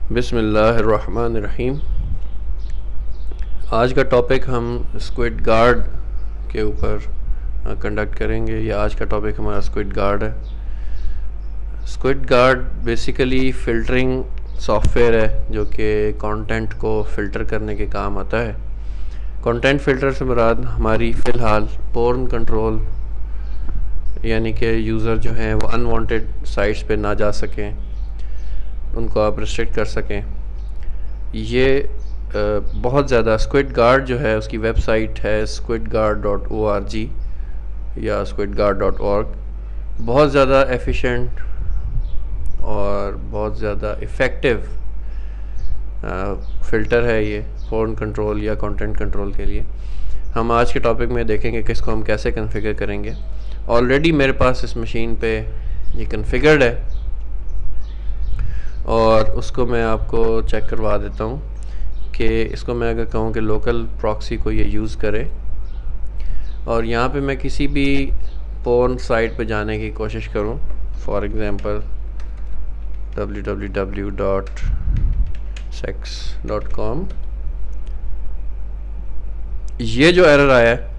बिस्मिल्लाहिर्रहमानिर्रहीम। आज का टॉपिक हम स्क्विड गार्ड के ऊपर कंडक्ट करेंगे, या आज का टॉपिक हमारा स्क्विड गार्ड है। Squid guard basically filtering software है जो कि कंटेंट को फ़िल्टर करने के काम आता है। कंटेंट फ़िल्टर से मुराद हमारी फ़िलहाल पोर्न कंट्रोल, यानी कि यूज़र जो हैं वो अनवांटेड साइट्स पे ना जा सकें, उनको आप रिस्ट्रिक्ट कर सकें। ये बहुत ज़्यादा स्क्विड गार्ड जो है उसकी वेबसाइट है squidguard.org या squidguard.org। बहुत ज़्यादा एफिशिएंट और बहुत ज़्यादा इफ़ेक्टिव फ़िल्टर है ये पोर्न कंट्रोल या कंटेंट कंट्रोल के लिए। हम आज के टॉपिक में देखेंगे कि इसको हम कैसे कॉन्फ़िगर करेंगे। ऑलरेडी मेरे पास इस मशीन पे ये कॉन्फ़िगर्ड है और उसको मैं आपको चेक करवा देता हूँ कि इसको मैं अगर कहूँ कि लोकल प्रॉक्सी को ये यूज़ करे और यहाँ पे मैं किसी भी पोर्न साइट पे जाने की कोशिश करूँ, फॉर एग्ज़ाम्पल www.sex.com। ये जो एरर आया है,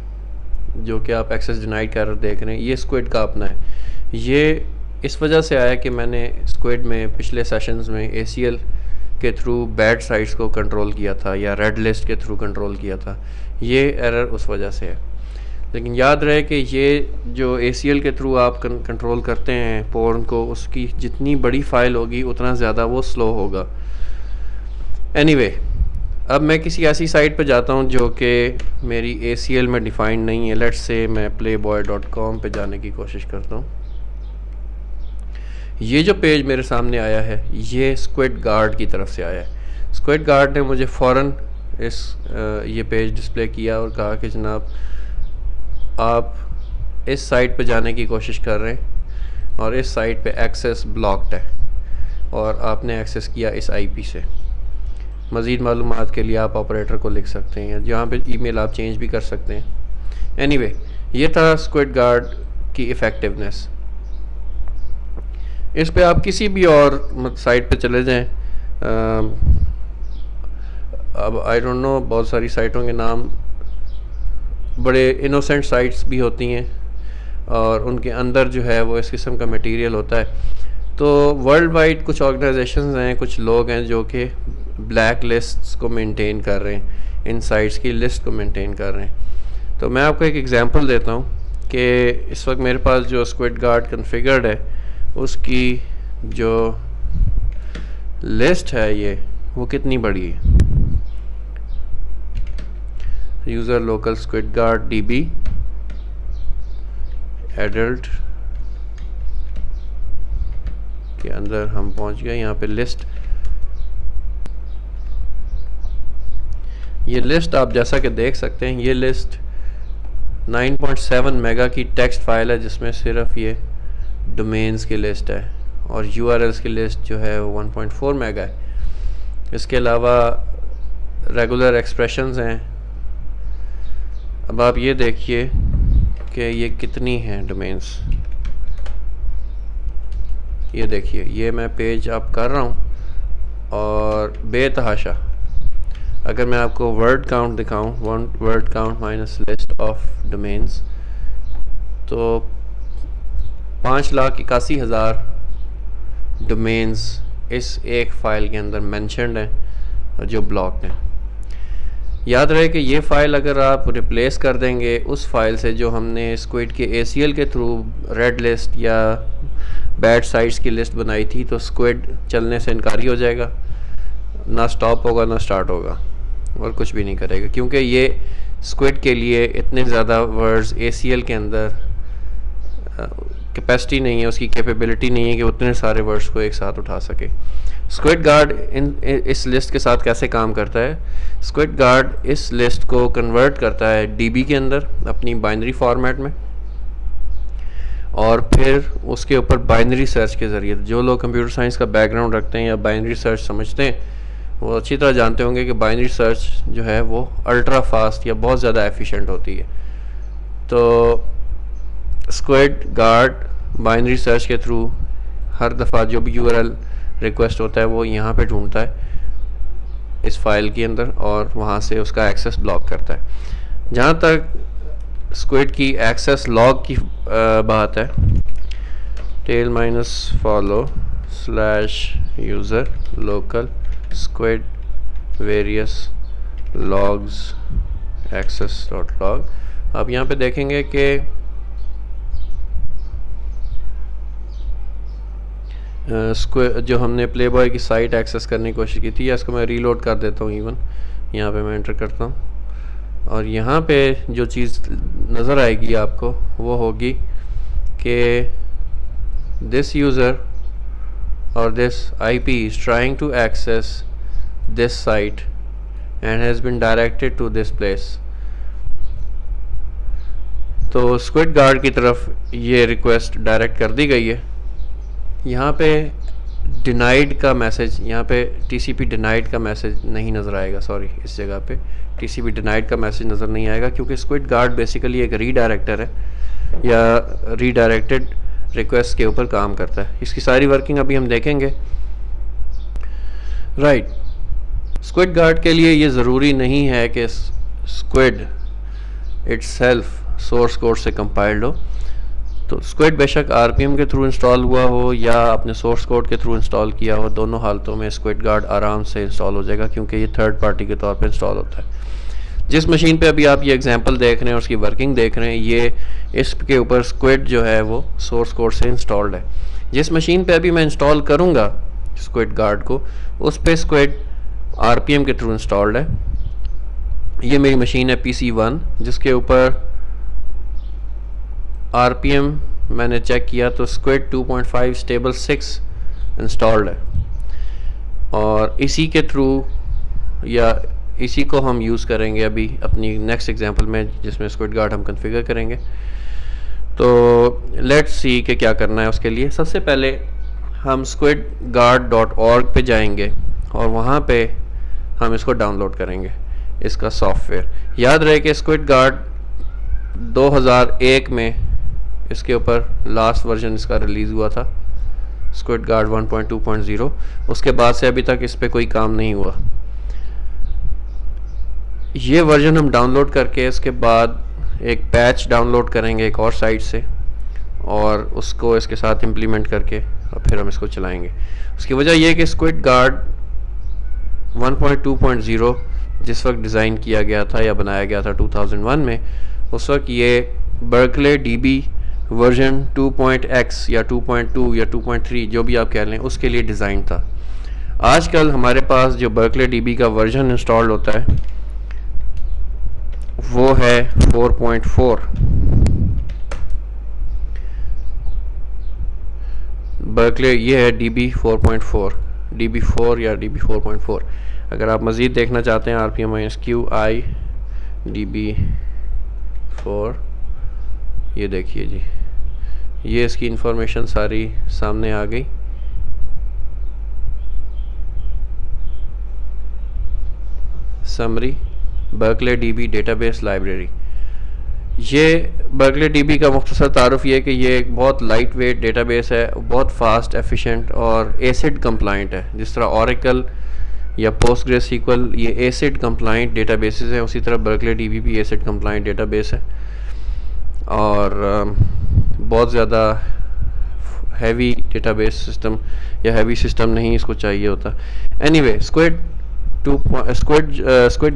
जो कि आप एक्सेस डिनाइड का एरर देख रहे हैं, ये स्क्विड का अपना है। ये इस वजह से आया कि मैंने स्क्विड में पिछले सेशंस में ACL के थ्रू बैड साइट्स को कंट्रोल किया था या रेड लिस्ट के थ्रू कंट्रोल किया था। ये एरर उस वजह से है। लेकिन याद रहे कि ये जो ACL के थ्रू आप कंट्रोल करते हैं पोर्न को, उसकी जितनी बड़ी फ़ाइल होगी उतना ज़्यादा वो स्लो होगा। एनीवे, अब मैं किसी ऐसी साइट पर जाता हूँ जो कि मेरी ACL में डिफ़ाइंड नहीं है। लेट्स से मैं playboy.com पे जाने की कोशिश करता हूँ। ये जो पेज मेरे सामने आया है ये स्क्विड गार्ड की तरफ से आया है। स्क्विड गार्ड ने मुझे फ़ौरन ये पेज डिस्प्ले किया और कहा कि जनाब आप इस साइट पे जाने की कोशिश कर रहे हैं और इस साइट पे एक्सेस ब्लॉक्ड है और आपने एक्सेस किया इस IP से। मज़ीद मालूमात के लिए आप ऑपरेटर को लिख सकते हैं, जहाँ पे ईमेल आप चेंज भी कर सकते हैं। एनीवे, ये था स्क्विड गार्ड की इफ़ेक्टिवनेस। इस पे आप किसी भी और साइट पे चले जाएं। अब आई डोंट नो, बहुत सारी साइटों के नाम, बड़े इनोसेंट साइट्स भी होती हैं और उनके अंदर जो है वो इस किस्म का मटेरियल होता है। तो वर्ल्ड वाइड कुछ ऑर्गेनाइजेशंस हैं, कुछ लोग हैं जो कि ब्लैक लिस्ट्स को मेंटेन कर रहे हैं, इन साइट्स की लिस्ट को मेंटेन कर रहे हैं। तो मैं आपको एक एग्जांपल देता हूँ कि इस वक्त मेरे पास जो स्क्विड गार्ड कॉन्फ़िगर्ड है उसकी जो लिस्ट है ये वो कितनी बड़ी है। User local squid guard DB adult के अंदर हम पहुंच गए। यहाँ पे लिस्ट, ये लिस्ट आप जैसा कि देख सकते हैं, ये लिस्ट 9.7 मेगा की टेक्स्ट फाइल है जिसमें सिर्फ ये डोमेन्स की लिस्ट है और URLs की लिस्ट जो है वो 1.4 मेगा है। इसके अलावा रेगुलर एक्सप्रेशंस हैं। अब आप ये देखिए कि ये कितनी हैं डोमेन्स। ये देखिए, ये मैं पेज आप कर रहा हूँ और बेतहाशा अगर मैं आपको वर्ड काउंट दिखाऊं, word count minus list of domains, तो 5,81,000 डोमेन्स इस एक फ़ाइल के अंदर मेंशन्ड हैं जो ब्लॉक्ड हैं। याद रहे कि ये फ़ाइल अगर आप रिप्लेस कर देंगे उस फाइल से जो हमने स्क्विड के ACL के थ्रू रेड लिस्ट या बैड साइट्स की लिस्ट बनाई थी, तो स्क्विड चलने से इनकारी हो जाएगा, ना स्टॉप होगा ना स्टार्ट होगा और कुछ भी नहीं करेगा, क्योंकि ये स्क्विड के लिए इतने ज़्यादा वर्ड्स ACL के अंदर कैपेसिटी नहीं है, उसकी कैपेबिलिटी नहीं है कि उतने सारे वर्ड्स को एक साथ उठा सके। स्क्विड गार्ड इस लिस्ट के साथ कैसे काम करता है? स्क्विड गार्ड इस लिस्ट को कन्वर्ट करता है DB के अंदर अपनी बाइनरी फॉर्मेट में और फिर उसके ऊपर बाइनरी सर्च के ज़रिए, जो लोग कंप्यूटर साइंस का बैकग्राउंड रखते हैं या बाइनरी सर्च समझते हैं वो अच्छी तरह जानते होंगे कि बाइनरी सर्च जो है वो अल्ट्रा फास्ट या बहुत ज़्यादा एफिशिएंट होती है। तो स्क्विड गार्ड बाइनरी सर्च के थ्रू हर दफ़ा जो भी URL रिक्वेस्ट होता है वो यहाँ पे ढूंढता है इस फाइल के अंदर और वहाँ से उसका एक्सेस ब्लॉक करता है। जहाँ तक स्क्विड की एक्सेस लॉग की बात है, tail minus follow slash user local squid various logs access dot log. आप यहाँ पे देखेंगे कि जो हमने प्ले बॉय की साइट एक्सेस करने की कोशिश की थी, या इसको मैं रीलोड कर देता हूँ। इवन यहाँ पे मैं एंटर करता हूँ और यहाँ पे जो चीज़ नज़र आएगी आपको वो होगी कि दिस यूज़र और this IP is trying to access this site and has been directed to this place. तो स्क्विड गार्ड की तरफ ये रिक्वेस्ट डायरेक्ट कर दी गई है। यहाँ पे डिनाइड का मैसेज, यहाँ पे टीसीपी डिनाइड का मैसेज नहीं नज़र आएगा, सॉरी, इस जगह पे टीसीपी डिनाइड का मैसेज नज़र नहीं आएगा क्योंकि स्क्विड गार्ड बेसिकली एक रीडायरेक्टर है या रीडायरेक्टेड रिक्वेस्ट के ऊपर काम करता है। इसकी सारी वर्किंग अभी हम देखेंगे। राइट, स्क्विड गार्ड के लिए ये ज़रूरी नहीं है कि स्क्विड इट्सेल्फ सोर्स कोड से कंपाइल्ड हो। तो स्क्विड बेशक आरपीएम के थ्रू इंस्टॉल हुआ हो या अपने सोर्स कोड के थ्रू इंस्टॉल किया हो, दोनों हालतों में स्क्विड गार्ड आराम से इंस्टॉल हो जाएगा क्योंकि ये थर्ड पार्टी के तौर पे इंस्टॉल होता है। जिस मशीन पे अभी आप ये एग्जांपल देख रहे हैं और उसकी वर्किंग देख रहे हैं, ये इसके ऊपर स्क्विड जो है वो सोर्स कोड से इंस्टॉल्ड है। जिस मशीन पे अभी मैं इंस्टॉल करूँगा स्क्विड गार्ड को, उस पर स्क्विड आरपीएम के थ्रू इंस्टॉल्ड है। ये मेरी मशीन है PC1 जिसके ऊपर आरपीएम मैंने चेक किया तो स्क्विड 2.5 स्टेबल 6 इंस्टॉल्ड है और इसी के थ्रू या इसी को हम यूज़ करेंगे अभी अपनी नेक्स्ट एग्जांपल में जिसमें स्क्विड गार्ड हम कॉन्फ़िगर करेंगे। तो लेट्स सी कि क्या करना है। उसके लिए सबसे पहले हम squidguard.org पे जाएंगे और वहाँ पे हम इसको डाउनलोड करेंगे, इसका सॉफ्टवेयर। याद रहे कि स्क्विड गार्ड 2001 में इसके ऊपर लास्ट वर्जन इसका रिलीज़ हुआ था, स्क्विड गार्ड 1.2.0। उसके बाद से अभी तक इस पर कोई काम नहीं हुआ। ये वर्जन हम डाउनलोड करके इसके बाद एक पैच डाउनलोड करेंगे एक और साइट से और उसको इसके साथ इम्प्लीमेंट करके और फिर हम इसको चलाएंगे। उसकी वजह यह है कि स्क्विड गार्ड 1.2.0 जिस वक्त डिज़ाइन किया गया था या बनाया गया था 2001 में, उस वक्त ये बर्कले डीबी वर्जन 2.x या 2.2 या 2.3 जो भी आप कह लें उसके लिए डिज़ाइन था। आजकल हमारे पास जो बर्कले डीबी का वर्जन इंस्टॉल्ड होता है वो है 4.4। बर्कले ये है DB4.4, DB4 या DB4.4। अगर आप मज़ीद देखना चाहते हैं RPM-QI DB4, ये देखिए जी, ये इसकी इंफॉर्मेशन सारी सामने आ गई। Summary Berkeley dB database library. ये बर्कले डीबी का मुख्तसर तारुफ ये है कि ये एक बहुत लाइट वेट डेटाबेस है, बहुत फास्ट, एफिशिएंट और एसिड कंप्लाइंट है। जिस तरह ओरेकल या पोस्टग्रेसक्यूएल ये एसिड कंप्लाइंट डेटाबेसेस हैं, उसी तरह बर्कले डीबी भी एसिड कंप्लाइंट डेटाबेस है और बहुत ज़्यादा हैवी डेटाबेस सिस्टम या हैवी सिस्टम नहीं इसको चाहिए होता। एनीवे, स्क्विड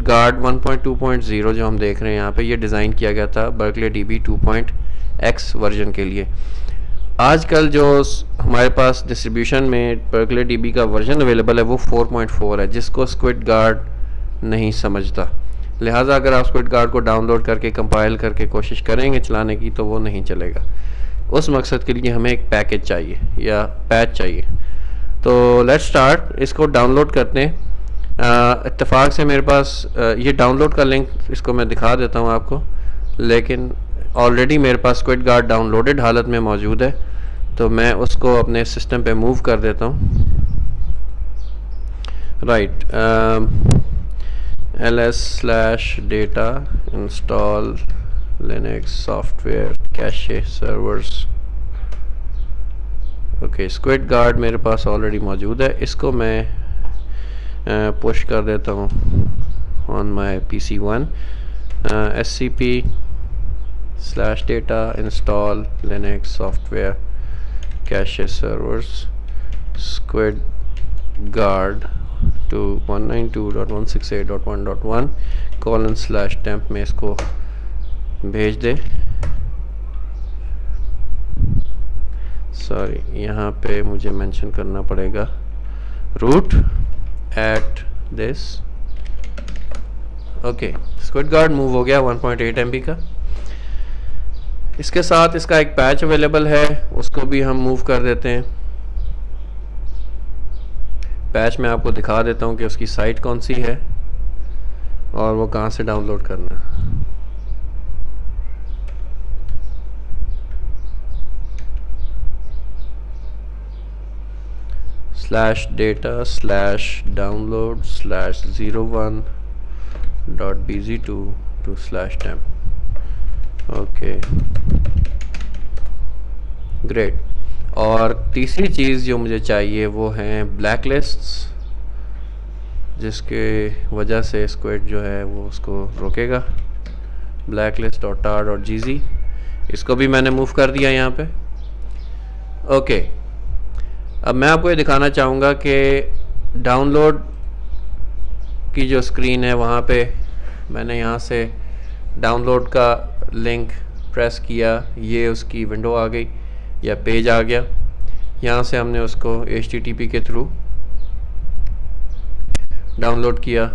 गार्ड 1.2.0 जो हम देख रहे हैं यहाँ पे, ये डिज़ाइन किया गया था बर्कले डीबी 2.x वर्जन के लिए। आजकल जो हमारे पास डिस्ट्रीब्यूशन में बर्कले डीबी का वर्जन अवेलेबल है वो 4.4 है, जिसको स्क्विड गार्ड नहीं समझता। लिहाजा अगर आप स्क्विड गार्ड को डाउनलोड करके कंपाइल करके कोशिश करेंगे चलाने की तो वो नहीं चलेगा। उस मकसद के लिए हमें एक पैकेज चाहिए या पैच चाहिए। तो लेट्स स्टार्ट, इसको डाउनलोड करते हैं। इत्तेफाक से मेरे पास ये डाउनलोड का लिंक इसको मैं दिखा देता हूँ आपको, लेकिन ऑलरेडी मेरे पास स्क्विड गार्ड डाउनलोडेड हालत में मौजूद है तो मैं उसको अपने सिस्टम पे मूव कर देता हूँ। Right, ls/data install linux software cache servers okay, squid guard मेरे पास ऑलरेडी मौजूद है, इसको मैं पुश कर देता हूँ on my PC1, scp/data install linux software cache servers squid guard to 192.168.1.1:temp में इसको भेज दे। सॉरी, यहाँ पे मुझे मेंशन करना पड़ेगा root at this. Okay, squid guard move हो गया 1.8 MB का। इसके साथ इसका एक पैच अवेलेबल है, उसको भी हम मूव कर देते हैं। पैच में आपको दिखा देता हूँ कि उसकी साइट कौन सी है और वो कहाँ से डाउनलोड करना है। /data/download/01.bz2 okay, great. और तीसरी चीज़ जो मुझे चाहिए वो हैं ब्लैक लिस्ट्स, जिसके वजह से स्क्विड जो है वो उसको रोकेगा। ब्लैक लिस्ट और tar.gz, इसको भी मैंने मूव कर दिया यहाँ पे। ओके, अब मैं आपको ये दिखाना चाहूँगा कि डाउनलोड की जो स्क्रीन है वहाँ पे मैंने यहाँ से डाउनलोड का लिंक प्रेस किया, ये उसकी विंडो आ गई या पेज आ गया। यहाँ से हमने उसको HTTP के थ्रू डाउनलोड किया,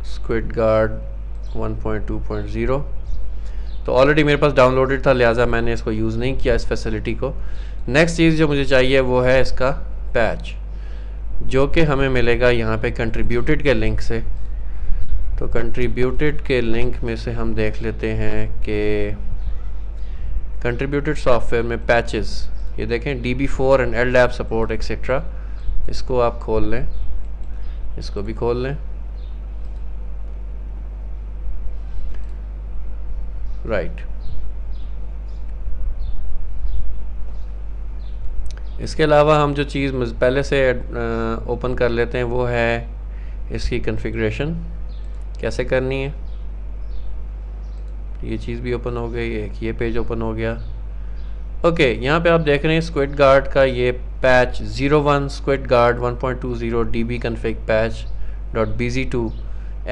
स्क्विड गार्ड 1.2.0। तो ऑलरेडी मेरे पास डाउनलोडेड था, लिहाजा मैंने इसको यूज़ नहीं किया इस फैसिलिटी को। नेक्स्ट चीज़ जो मुझे चाहिए वो है इसका पैच, जो कि हमें मिलेगा यहाँ पे कंट्रीब्यूटेड के लिंक से। तो कंट्रीब्यूटेड के लिंक में से हम देख लेते हैं कि कंट्रीब्यूटेड सॉफ्टवेयर में पैचेस, ये देखें DB4 and LDAP support etcetera, इसको आप खोल लें, इसको भी खोल लें। राइट, इसके अलावा हम जो चीज़ पहले से ओपन कर लेते हैं वो है इसकी कॉन्फ़िगरेशन कैसे करनी है। ये चीज़ भी ओपन हो गई, एक ये पेज ओपन हो गया। ओके, यहाँ पे आप देख रहे हैं स्क्विड गार्ड का ये patch 01 squid guard 1.20 db config patch.bz2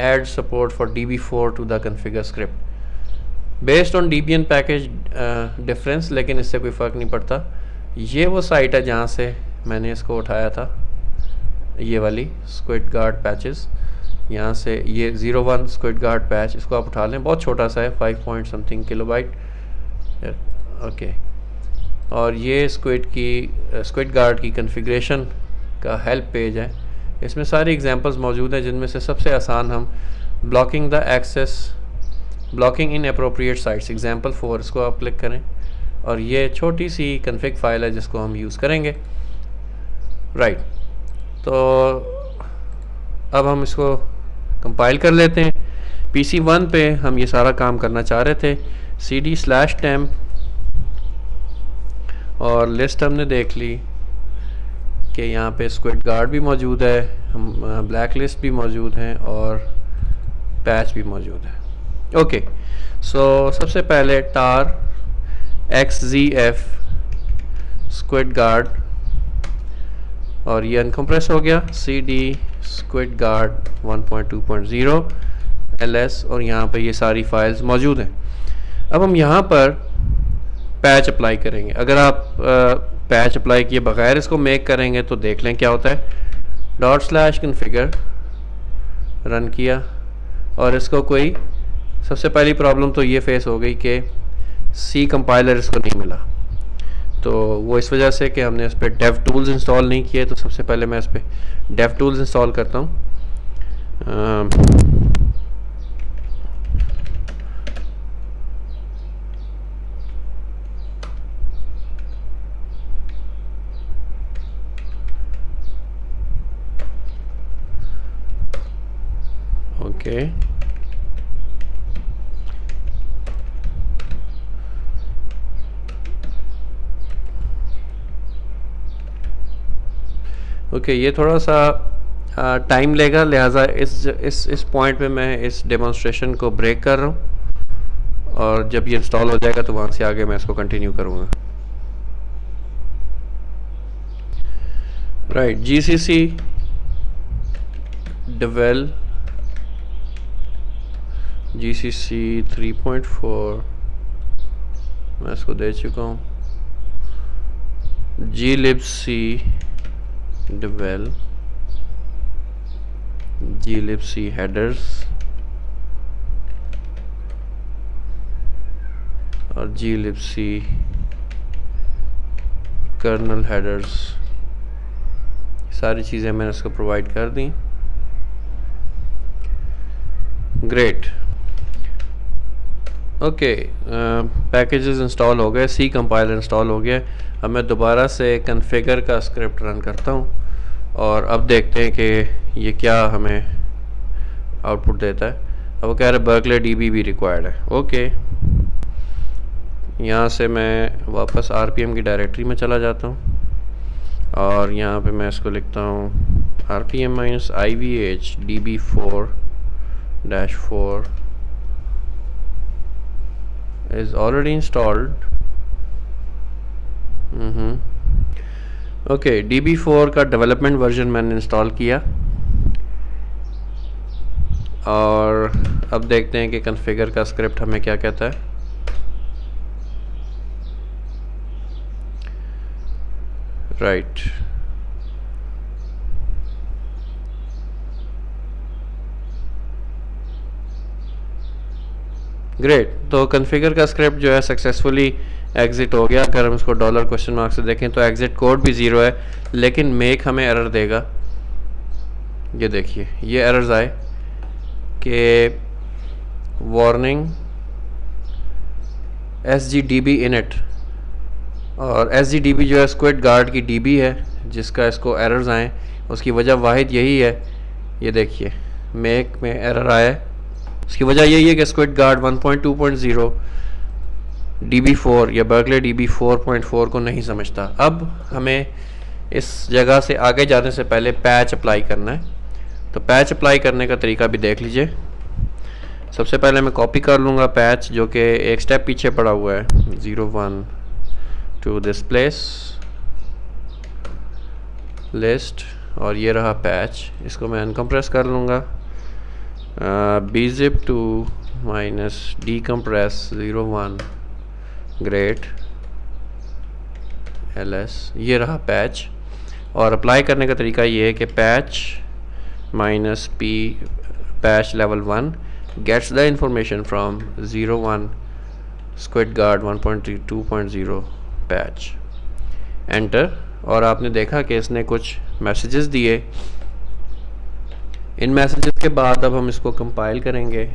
add support for db4 to the configure script based on debian package difference, लेकिन इससे कोई फ़र्क नहीं पड़ता। ये वो साइट है जहाँ से मैंने इसको उठाया था, ये वाली स्क्विड गार्ड पैचेस। यहाँ से ये 01 स्क्विड गार्ड पैच, इसको आप उठा लें, बहुत छोटा सा है, 5 पॉइंट समथिंग किलोबाइट। ओके, और ये स्क्विड गार्ड की कॉन्फ़िगरेशन का हेल्प पेज है। इसमें सारी एग्जांपल्स मौजूद हैं, जिनमें से सबसे आसान हम blocking the access, blocking inappropriate sites example 4, इसको आप क्लिक करें और ये छोटी सी कॉन्फ़िग फाइल है जिसको हम यूज़ करेंगे। राइट, तो अब हम इसको कंपाइल कर लेते हैं। PC1 पे हम ये सारा काम करना चाह रहे थे। cd/temp और लिस्ट हमने देख ली कि यहाँ पे स्क्विड गार्ड भी मौजूद है, हम ब्लैक लिस्ट भी मौजूद हैं और पैच भी मौजूद है। ओके, सो सबसे पहले tar xzf स्क्विड गार्ड, और ये अनकम्प्रेस हो गया, cd स्क्विड गार्ड 1.2.0 ls, और यहाँ पे ये सारी फाइल्स मौजूद हैं। अब हम यहाँ पर पैच अप्लाई करेंगे। अगर आप पैच अप्लाई किए बगैर इसको मेक करेंगे तो देख लें क्या होता है। ./configure रन किया और इसको कोई सबसे पहली प्रॉब्लम तो ये फेस हो गई कि C कंपाइलर इसको नहीं मिला। तो वो इस वजह से कि हमने इस पर डेव टूल्स इंस्टॉल नहीं किए। तो सबसे पहले मैं इस पर डेव टूल्स इंस्टॉल करता हूँ। ओके, ओके, ये थोड़ा सा टाइम लेगा, लिहाजा इस पॉइंट पे मैं इस डेमोन्स्ट्रेशन को ब्रेक कर रहा हूँ, और जब ये इंस्टॉल हो जाएगा तो वहाँ से आगे मैं इसको कंटिन्यू करूँगा। राइट, GCC devel GCC 3.4 मैं इसको दे चुका हूँ। glibc devel glibc headers और glibc kernel headers, सारी चीज़ें मैंने इसको प्रोवाइड कर दी। ग्रेट, ओके, पैकेजेस इंस्टॉल हो गए, सी कंपाइलर इंस्टॉल हो गया। अब मैं दोबारा से कन्फिगर का स्क्रिप्ट रन करता हूँ और अब देखते हैं कि ये क्या हमें आउटपुट देता है। अब वो कह रहा है बर्कले DB भी रिक्वायर्ड है। ओके, यहाँ से मैं वापस RPM की डायरेक्टरी में चला जाता हूँ और यहाँ पे मैं इसको लिखता हूँ RPM-IVH DB4-4 is already installed। Okay, DB4 का डेवलपमेंट वर्जन मैंने इंस्टॉल किया और अब देखते हैं कि कॉन्फ़िगर का स्क्रिप्ट हमें क्या कहता है। राइट, ग्रेट, तो कॉन्फ़िगर का स्क्रिप्ट जो है सक्सेसफुली एग्ज़िट हो गया। अगर हम इसको डॉलर क्वेश्चन मार्क से देखें तो एग्ज़िट कोड भी 0 है, लेकिन मेक हमें एरर देगा। ये देखिए, ये एरर्स आए कि वार्निंग SGDB init, और SGDB जो है स्क्विड गार्ड की DB है जिसका इसको एरर्स आए। उसकी वजह वाहिद यही है, ये देखिए मेक में एरर आया है। उसकी वजह यही है कि स्क्विड गार्ड 1.2.0 DB4 या बर्कले DB 4.4 को नहीं समझता। अब हमें इस जगह से आगे जाने से पहले पैच अप्लाई करना है, तो पैच अप्लाई करने का तरीका भी देख लीजिए। सबसे पहले मैं कॉपी कर लूँगा पैच, जो कि एक स्टेप पीछे पड़ा हुआ है, 01 टू दिस प्लेस लिस्ट, और ये रहा पैच। इसको मैं अनकम्प्रेस कर लूँगा, bzip to minus decompress 01 great ls, ये रहा पैच। और अप्लाई करने का तरीका ये है कि patch minus p patch level 1 gets the information from 01 squid guard 1.2.0 patch, enter. और आपने देखा कि इसने कुछ मैसेजेस दिए। इन मैसेजेस के बाद अब हम इसको कंपाइल करेंगे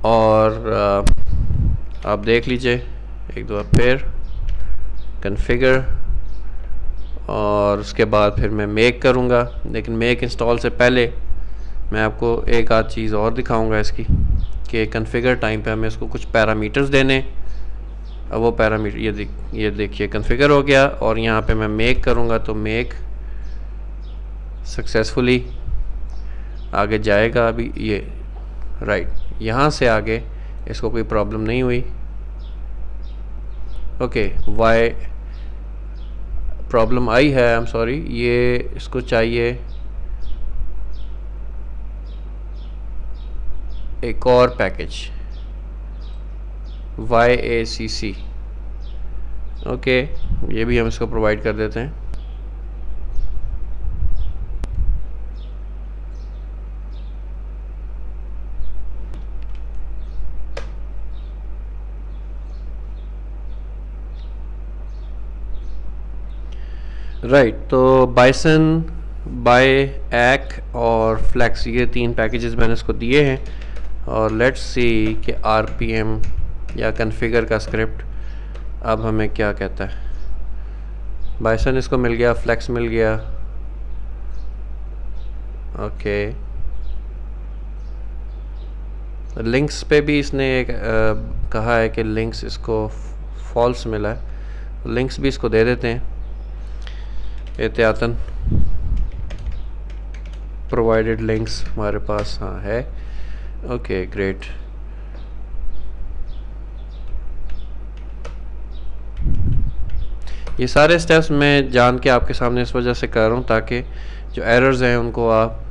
और आप देख लीजिए एक दो फिर कॉन्फ़िगर, और उसके बाद फिर मैं मेक करूँगा। लेकिन मेक इंस्टॉल से पहले मैं आपको एक आध चीज़ और दिखाऊंगा इसकी, कि कॉन्फ़िगर टाइम पे हमें इसको कुछ पैरामीटर्स देने। अब वो पैरामीटर ये देखिए कॉन्फ़िगर हो गया, और यहाँ पे मैं मेक करूँगा तो मेक सक्सेसफुली आगे जाएगा। अभी ये राइट, यहाँ से आगे इसको कोई प्रॉब्लम नहीं हुई। ओके, वाई प्रॉब्लम आई है, आई एम सॉरी। ये इसको चाहिए एक और पैकेज YACC। ओके, ये भी हम इसको प्रोवाइड कर देते हैं। राइट, तो बाइसन, बायएक और फ्लैक्स, ये 3 पैकेजेस मैंने इसको दिए हैं। और लेट्स सी कि RPM या कॉन्फ़िगर का स्क्रिप्ट अब हमें क्या कहता है। बाइसन इसको मिल गया, फ्लैक्स मिल गया। ओके, लिंक्स पे भी इसने एक कहा है कि लिंक्स इसको फॉल्स मिला है, लिंक्स भी इसको दे देते हैं। एहतियातन प्रोवाइडेड लिंक्स हमारे पास हाँ है। Okay great. ये सारे स्टेप्स मैं जान के आपके सामने इस वजह से कर रहा हूँ ताकि जो एरर्स हैं उनको आप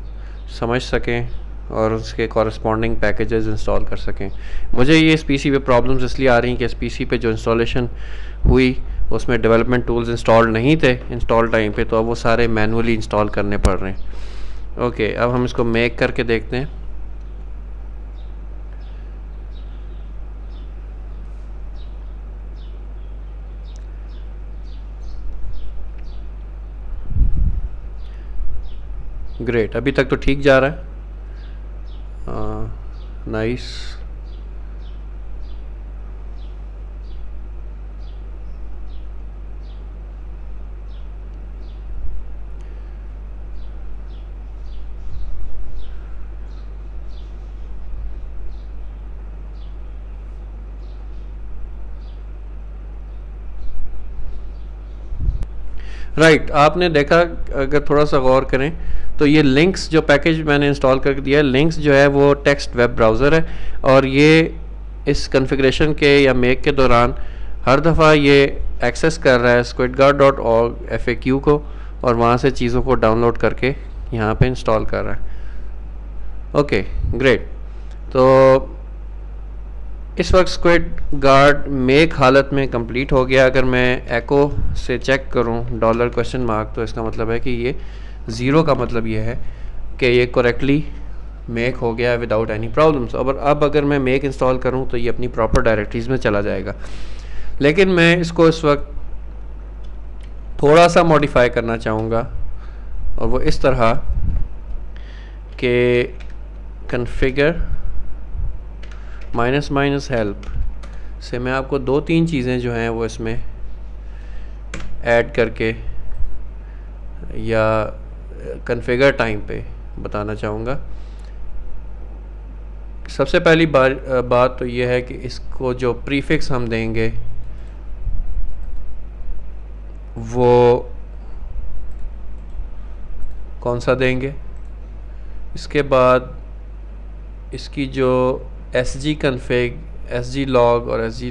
समझ सकें और उसके कॉरस्पॉन्डिंग पैकेजेस इंस्टॉल कर सकें। मुझे ये इस पीसी पे प्रॉब्लम्स इसलिए आ रही हैं कि इस पीसी पे जो इंस्टॉलेशन हुई उसमें डेवलपमेंट टूल्स इंस्टॉल नहीं थे इंस्टॉल टाइम पे, तो अब वो सारे मैनुअली इंस्टॉल करने पड़ रहे हैं। ओके, अब हम इसको मेक करके देखते हैं। ग्रेट, अभी तक तो ठीक जा रहा है। नाइस। राइट, आपने देखा अगर थोड़ा सा गौर करें तो ये लिंक्स जो पैकेज मैंने इंस्टॉल करके दिया है, लिंक्स जो है वो टेक्स्ट वेब ब्राउज़र है और ये इस कॉन्फ़िगरेशन के या मेक के दौरान हर दफ़ा ये एक्सेस कर रहा है squidguard.org FAQ को और वहाँ से चीज़ों को डाउनलोड करके यहाँ पे इंस्टॉल कर रहा है। Okay great. तो इस वक्त स्क्विड गार्ड मेक हालत में कंप्लीट हो गया। अगर मैं एको से चेक करूं $? तो इसका मतलब है कि ये ज़ीरो का मतलब ये है कि ये करेक्टली मेक हो गया विदाउट एनी प्रॉब्लम्स। अब अगर मैं मेक इंस्टॉल करूं तो ये अपनी प्रॉपर डायरेक्टरीज़ में चला जाएगा। लेकिन मैं इसको इस वक्त थोड़ा सा मॉडिफाई करना चाहूँगा और वो इस तरह के कन्फिगर -हेल्प से मैं आपको 2-3 चीज़ें जो हैं वो इसमें ऐड करके या कन्फिगर टाइम पे बताना चाहूँगा। सबसे पहली बात तो ये है कि इसको जो प्रीफिक्स हम देंगे वो कौन सा देंगे। इसके बाद इसकी जो SG config, SG log और SG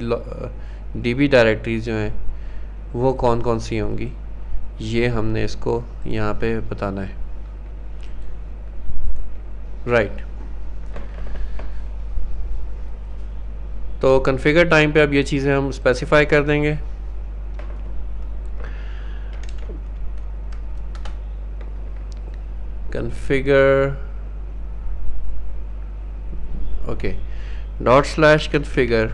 DB डायरेक्टरीज जो हैं वो कौन कौन सी होंगी, ये हमने इसको यहाँ पे बताना है। राइट, तो कॉन्फ़िगर टाइम पे अब ये चीज़ें हम स्पेसिफाई कर देंगे। Configure okay ./configure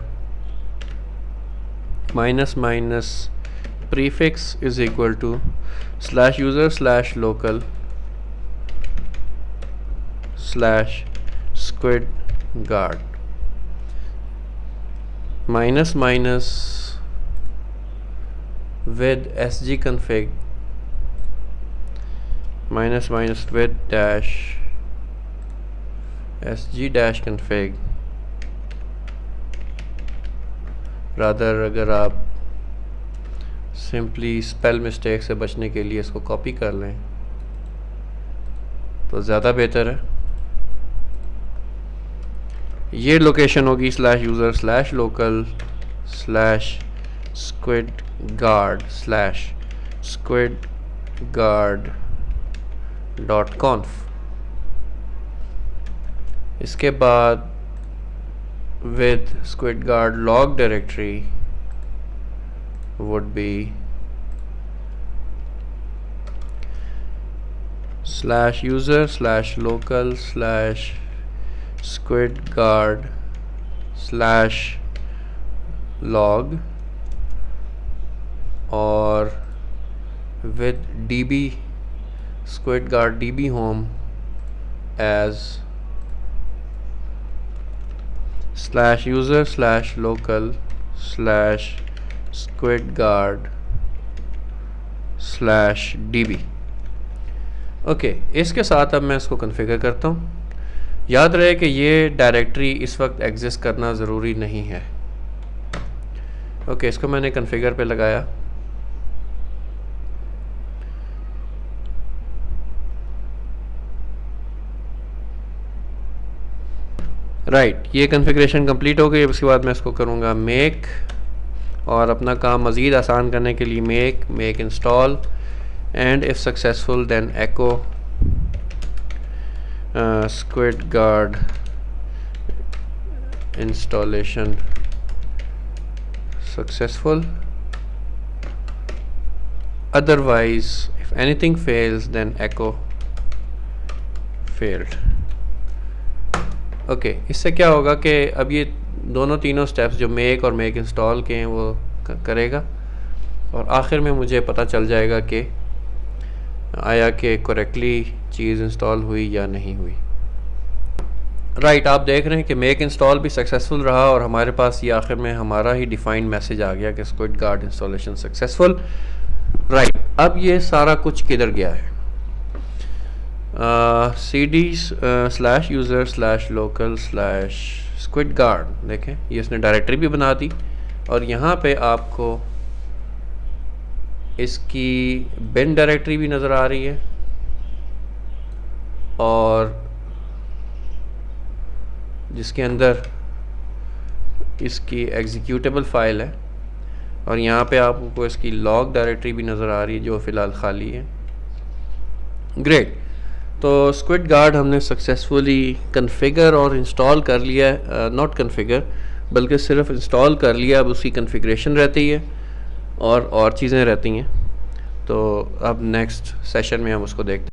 -prefix is equal to /user/local /squidguard with sgconfig with dash sg-config। Rather अगर आप सिंपली स्पेल मिस्टेक से बचने के लिए इसको कॉपी कर लें तो ज़्यादा बेहतर है। ये लोकेशन होगी /user/local /squidguard.conf। इसके बाद with squidguard log directory would be /user/local /squidguard/log और with db squidguard db home as /user/local /squidguard/db। Okay, इसके साथ अब मैं इसको कॉन्फ़िगर करता हूँ। याद रहे कि ये डायरेक्टरी इस वक्त एग्जिस्ट करना ज़रूरी नहीं है। ओके, इसको मैंने कॉन्फ़िगर पे लगाया। राइट, ये कॉन्फ़िगरेशन कंप्लीट हो गई। उसके बाद मैं इसको करूँगा मेक, और अपना काम मज़ीद आसान करने के लिए make install, and if successful then echo squid guard installation successful, otherwise if anything fails then echo failed। Okay, इससे क्या होगा कि अब ये दोनों तीनों स्टेप्स जो मेक और मेक इंस्टॉल के हैं वो करेगा, और आखिर में मुझे पता चल जाएगा कि आया कि करेक्टली चीज़ इंस्टॉल हुई या नहीं हुई। राइट, आप देख रहे हैं कि मेक इंस्टॉल भी सक्सेसफुल रहा, और हमारे पास ये आखिर में हमारा ही डिफाइंड मैसेज आ गया कि squid guard installation successful. Right, अब ये सारा कुछ किधर गया है? cd/user/local/squid guard, देखें ये इसने डायरेक्टरी भी बना दी, और यहाँ पे आपको इसकी बिन डायरेक्टरी भी नज़र आ रही है, और जिसके अंदर इसकी एग्जीक्यूटेबल फाइल है, और यहाँ पे आपको इसकी लॉग डायरेक्टरी भी नज़र आ रही है जो फ़िलहाल खाली है। ग्रेट, तो स्क्विड गार्ड हमने सक्सेसफुली कन्फिगर और इंस्टॉल कर लिया है, नॉट कन्फिगर बल्कि सिर्फ इंस्टॉल कर लिया। अब उसकी कन्फिग्रेशन रहती है और चीज़ें रहती हैं। तो अब नेक्स्ट सेशन में हम उसको देखते हैं।